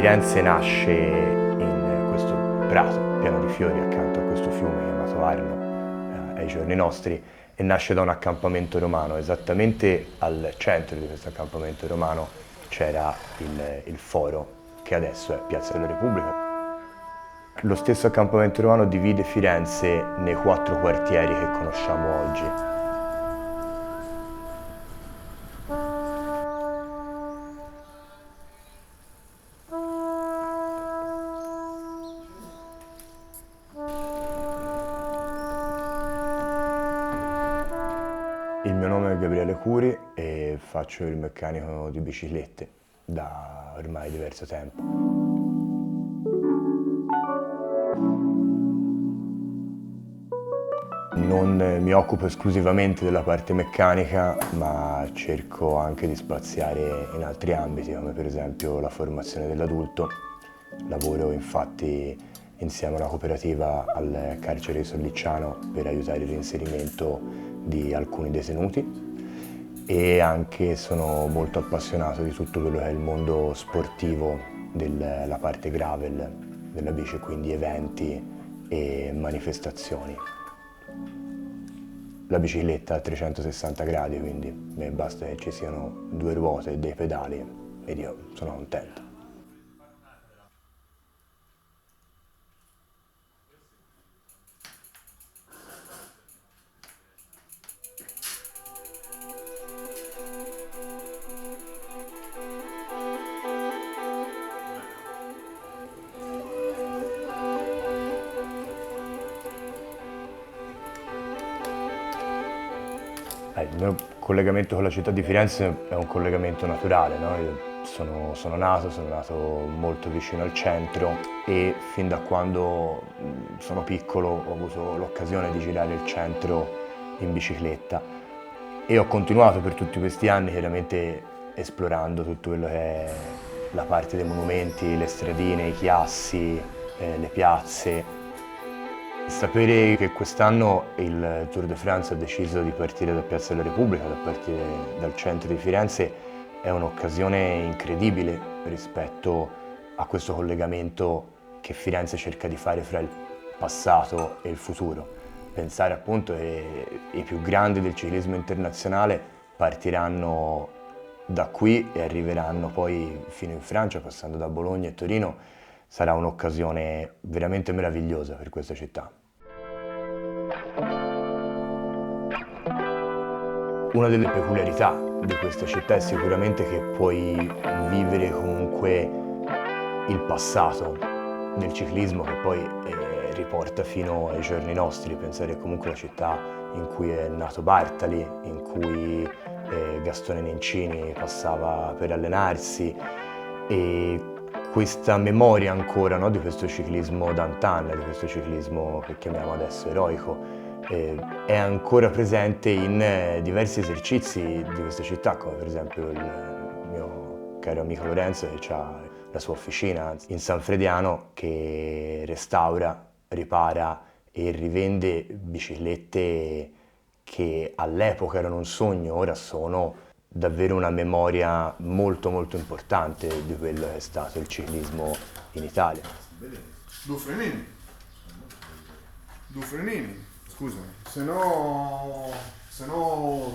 Firenze nasce in questo prato pieno di fiori accanto a questo fiume chiamato Arno, ai giorni nostri, e nasce da un accampamento romano. Esattamente al centro di questo accampamento romano c'era il foro, che adesso è Piazza della Repubblica. Lo stesso accampamento romano divide Firenze nei 4 quartieri che conosciamo oggi. Il mio nome è Gabriele Curi e faccio il meccanico di biciclette da ormai diverso tempo. Non mi occupo esclusivamente della parte meccanica, ma cerco anche di spaziare in altri ambiti, come per esempio la formazione dell'adulto. Lavoro infatti insieme a una cooperativa al carcere di Sollicciano per aiutare il reinserimento di alcuni detenuti, e anche sono molto appassionato di tutto quello che è il mondo sportivo della parte gravel della bici, quindi eventi e manifestazioni. La bicicletta a 360 gradi, quindi a me basta che ci siano 2 ruote e dei pedali ed io sono contento. Il mio collegamento con la città di Firenze è un collegamento naturale, no? Io sono nato molto vicino al centro e fin da quando sono piccolo ho avuto l'occasione di girare il centro in bicicletta e ho continuato per tutti questi anni chiaramente esplorando tutto quello che è la parte dei monumenti, le stradine, i chiassi, le piazze. Sapere che quest'anno il Tour de France ha deciso di partire da Piazza della Repubblica, da partire dal centro di Firenze, è un'occasione incredibile rispetto a questo collegamento che Firenze cerca di fare fra il passato e il futuro. Pensare appunto che i più grandi del ciclismo internazionale partiranno da qui e arriveranno poi fino in Francia, passando da Bologna e Torino, sarà un'occasione veramente meravigliosa per questa città. Una delle peculiarità di questa città è sicuramente che puoi vivere comunque il passato del ciclismo, che poi riporta fino ai giorni nostri. Pensare comunque alla città in cui è nato Bartali, in cui Gastone Nencini passava per allenarsi, e questa memoria ancora, no, di questo ciclismo d'antan, di questo ciclismo che chiamiamo adesso eroico, è ancora presente in diversi esercizi di questa città, come per esempio il mio caro amico Lorenzo, che ha la sua officina in San Frediano, che restaura, ripara e rivende biciclette che all'epoca erano un sogno, ora sono davvero una memoria molto molto importante di quello che è stato il ciclismo in Italia. Dufrenini, scusami, se no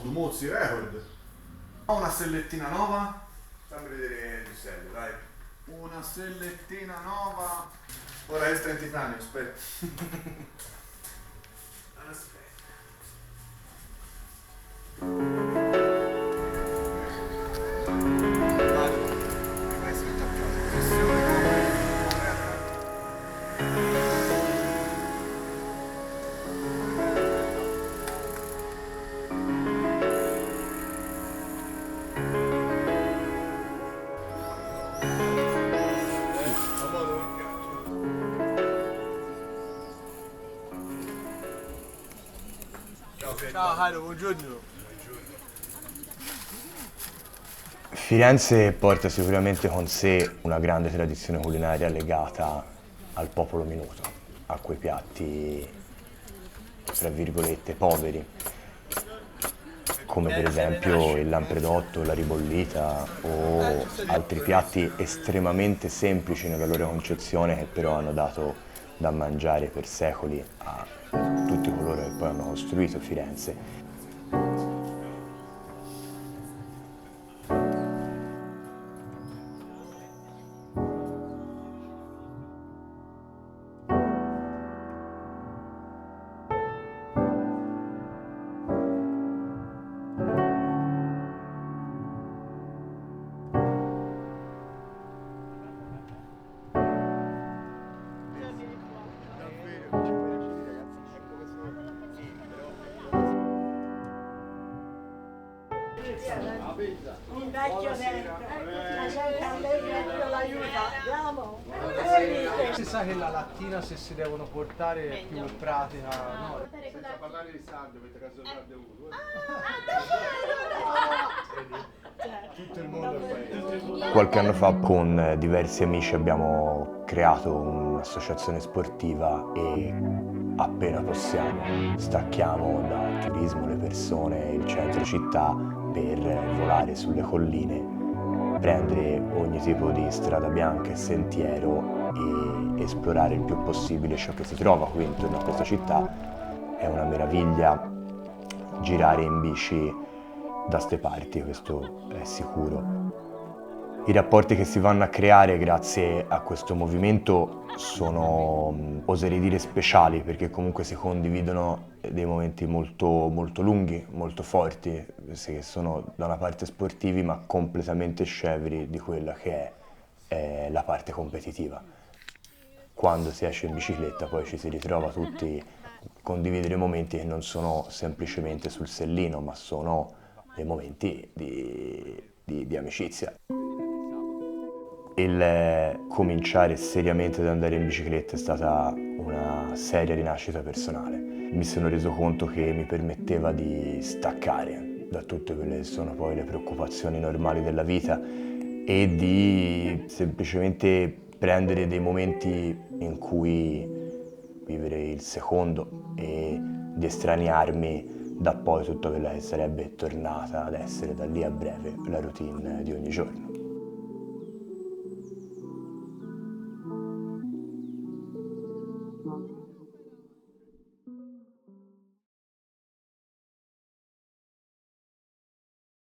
due mozzi record. Ho una stellettina nuova? Fammi vedere le stelle, dai. Una stellettina nuova. Ora è in titanio, aspetta. Ciao Jairo, buongiorno. Firenze porta sicuramente con sé una grande tradizione culinaria legata al popolo minuto, a quei piatti, tra virgolette, poveri. come per esempio il lampredotto, la ribollita o altri piatti estremamente semplici nella loro concezione che però hanno dato da mangiare per secoli a tutti coloro che poi hanno costruito Firenze. Il vecchio sempre, la gente allegra Dio l'aiuta, andiamo. Si sa che la lattina se si devono portare è più pratica, no? Senza parlare di sangue, avete caso il bevuto. Tutto il mondo è Qualche anno fa con diversi amici abbiamo creato un'associazione sportiva e appena possiamo stacchiamo dal turismo, le persone, il centro città per volare sulle colline, prendere ogni tipo di strada bianca e sentiero e esplorare il più possibile ciò che si trova qui intorno a questa città. È una meraviglia girare in bici da ste parti, questo è sicuro. I rapporti che si vanno a creare grazie a questo movimento sono, oserei dire, speciali, perché comunque si condividono dei momenti molto lunghi, molto forti, che sono da una parte sportivi ma completamente scevri di quella che è la parte competitiva. Quando si esce in bicicletta poi ci si ritrova tutti a condividere momenti che non sono semplicemente sul sellino, ma sono dei momenti di amicizia. Il cominciare seriamente ad andare in bicicletta è stata una seria rinascita personale. Mi sono reso conto che mi permetteva di staccare da tutte quelle che sono poi le preoccupazioni normali della vita e di semplicemente prendere dei momenti in cui vivere il secondo e di estraniarmi da poi tutta quella che sarebbe tornata ad essere da lì a breve la routine di ogni giorno.